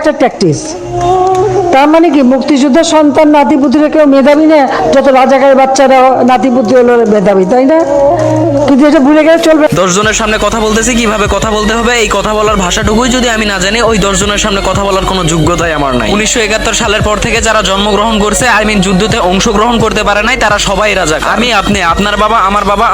একটা প্র্যাকটিস। তার মানে কি মুক্তিযোদ্ধার সন্তান নাতিপুতিরা কেউ মেধাবী না, যত রাজাকারের বাচ্চারা নাতিপুতি হলো মেধাবী, তাই না? কিন্তু এটা ভুলে গেলে চলবে। 10 জনের সামনে কথা বলতেছি, কিভাবে কথা বলতে হবে এই কথা বলার ভাষাটুকুই যদি আমি না জানি, ওই 10 জনের সামনে কথা বলার কোনো যোগ্যতাই আমার নাই। 1971 সালের পর থেকে যারা জন্মগ্রহণ করছে, যুদ্ধতে অংশগ্রহণ করতে পারে নাই, তারা সবাই রাজাকার। আমি, আপনি, আপনার বাবা,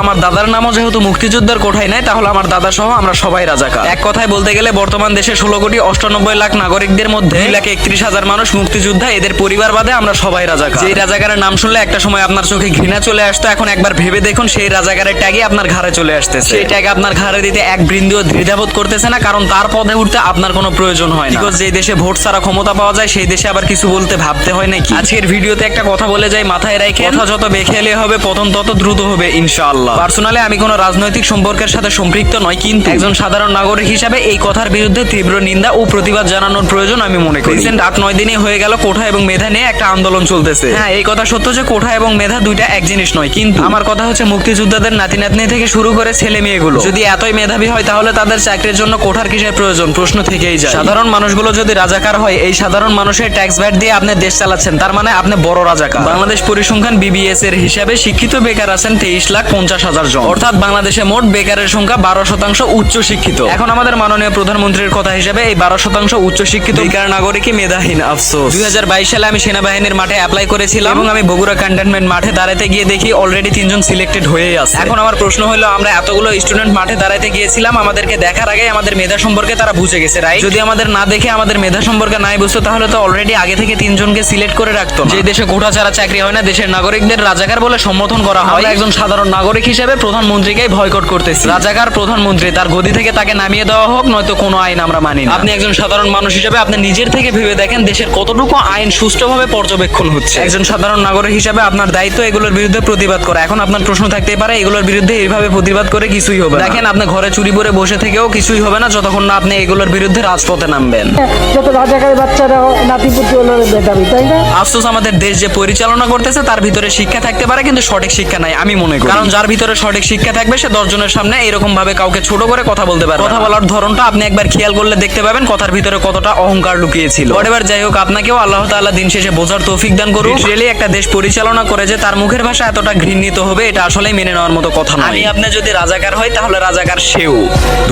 আমার দাদার নামও যেহেতু মুক্তিযোদ্ধার কোঠায় নাই, তাহলে আমার দাদা সহ আমরা সবাই রাজাকার। এক কথায় বলতে গেলে বর্তমান দেশে 16,98,00,000 নাগরিকদের মধ্যে 2,31,000 মানুষ মুক্তিযোদ্ধা, এদের পরিবার বাদে আমরা সবাই রাজাকার। যেই রাজাকারের নাম শুনলে একটা সময় আপনার চোখে ঘৃণা চলে আসতো, এখন একবার ভেবে দেখুন সেই রাজাকারের ট্যাগই আপনার ঘাড়ে চলে আসতেছে। সেই ট্যাগ আপনার ঘাড়ে দিতে এক বৃন্দিও দ্বিধাবোধ করতেছে না, কারণ তার পদে উঠতে আপনার কোনো প্রয়োজন হয় না। বিকজ যেই দেশে ভোট ছাড়া ক্ষমতা পাওয়া যায়, সেই দেশে আবার কিছু বলতে ভাবতে হয় নাকি? আজকের ভিডিওতে একটা কথা বলে যাই, মাথায় রাখে, কথা যত বেখেলে হবে পতন তত দ্রুত হবে ইনশাআল্লাহ। পার্সোনালি আমি কোনো রাজনৈতিক সম্পর্কের সাথে সম্পৃক্ত নয়, কিন্তু একজন সাধারণ নাগরিক হিসাবে এই কথার বিরুদ্ধে তীব্র নিন্দা ও প্রতিবাদ জানানোর প্রয়োজন আমি মনে করি। রিসেন্ট 8-9 দিনই হয়ে গেল কোঠা এবং মেধা নিয়ে একটা আন্দোলন চলতেছে। হ্যাঁ, এই কথা সত্য যে কোঠা এবং মেধা দুইটা এক জিনিস নয়, কিন্তু আমার কথা হচ্ছে মুক্তিযোদ্ধাদের নাতি নাতনি থেকে শুরু করে ছেলে মেয়েগুলো যদি এতই মেধাবী হয়, তাহলে তাদের চাকরির জন্য কোঠার কিসের প্রয়োজন? প্রশ্ন থেকেই যায়। সাধারণ মানুষগুলো যদি রাজাকার হয়, এই সাধারণ মানুষের ট্যাক্স ভ্যাট দিয়ে আপনি দেশ চালাচ্ছেন, তার মানে আপনি বড় রাজাকার। বাংলাদেশ পরিসংখ্যান BBS এর হিসাবে শিক্ষিত বেকার আছেন 23,50,000 জন, অর্থাৎ বাংলাদেশে মোট বেকারের সংখ্যা 12% উচ্চ শিক্ষিত। এখন আমাদের মাননীয় প্রধানমন্ত্রীর কথা হিসেবে এই 12% উচ্চ শিক্ষিত বেকার নাগরিকই মেধাহীন। আফসোস 2022 সালে আমি সেনাবাহিনীর মাঠে অ্যাপ্লাই করেছিলাম এবং আমি বগুড়া ক্যান্টনমেন্ট মাঠে দাঁড়াতে গিয়ে দেখি অলরেডি 3 জন সিলেক্টেড হয়ে আছে। এখন আমার প্রশ্ন হলো, আমরা এতগুলো স্টুডেন্ট মাঠে দাঁড়াতে গিয়েছিলাম, আমাদেরকে দেখার আগে আমাদের মেধা সম্পর্কে তারা বুঝে গেছে, রাইট? যদি আমাদের না দেখে আমাদের মেধা সম্পর্কে নাই বুঝতো, তাহলে তো অলরেডি আগে থেকে 3 জনকে সিলেক্ট করে রাখতো। যে দেশে কোঠা ছাড়া চাকরি হয় না, দেশের নাগরিকদের রাজাকার বলে সম্বোধন করা হয়, একজন সাধারণ নাগরিক হিসেবে প্রধানমন্ত্রীকেই ভয়কট করতেছি। রাজাকার প্রধানমন্ত্রী, তার গদি থেকে তাকে নামিয়ে দেওয়া হোক, নয়তো কোনো আইন আমরা মানি না। আপনি একজন সাধারণ মানুষ হিসেবে আপনি নিজের থেকে ভেবে দেখেন দেশের কতটুকু আইন সুষ্ঠুভাবে পর্যবেক্ষণ হচ্ছে। একজন সাধারণ নাগরিক হিসেবে আপনার দায়িত্ব এগুলোর বিরুদ্ধে প্রতিবাদ করা। এখন আপনার প্রশ্ন থাকতেই পারে, এগুলোর বিরুদ্ধে এইভাবে প্রতিবাদ করে কিছুই হবে না। দেখেন, আপনি ঘরে চুরি করে বসে থেকেও কিছুই হবে না যতক্ষণ না আপনি এগুলোর বিরুদ্ধে রাজপথে নামবেন। যত রাজাকারের বাচ্চারা নাতিপুতি হলো মেধাবী, তাই না? আফসোস, আমাদের দেশ যে পরিচালনা করতেছে তার ভিতরে শিক্ষা থাকতে পারে, কিন্তু সঠিক শিক্ষা নাই আমি মনে করি। কারণ যার ভিতরে সঠিক শিক্ষা থাকবে, সে 10 জনের সামনে এরকম ভাবে কাউকে ছোট করে কথা বলতে পারে। কথা বলার ধরনটা আপনি একবার খেয়াল করলে দেখতে পাবেন কথার ভিতরে কতটা অহংকার লুকিয়েছিল। এবার যাই হোক, আপনাকেও আল্লাহ তাআলা দিন শেষে বোঝার তৌফিক দান করুন। রিয়েলি একটা দেশ পরিচালনা করে যে তার মুখের ভাষা এতটা ঘৃণিত হবে, এটা আসলেই মেনে নেওয়ার মতো কথা নয়। আপনি যদি রাজাকার হয়, তাহলে রাজাকার সেও।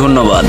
ধন্যবাদ।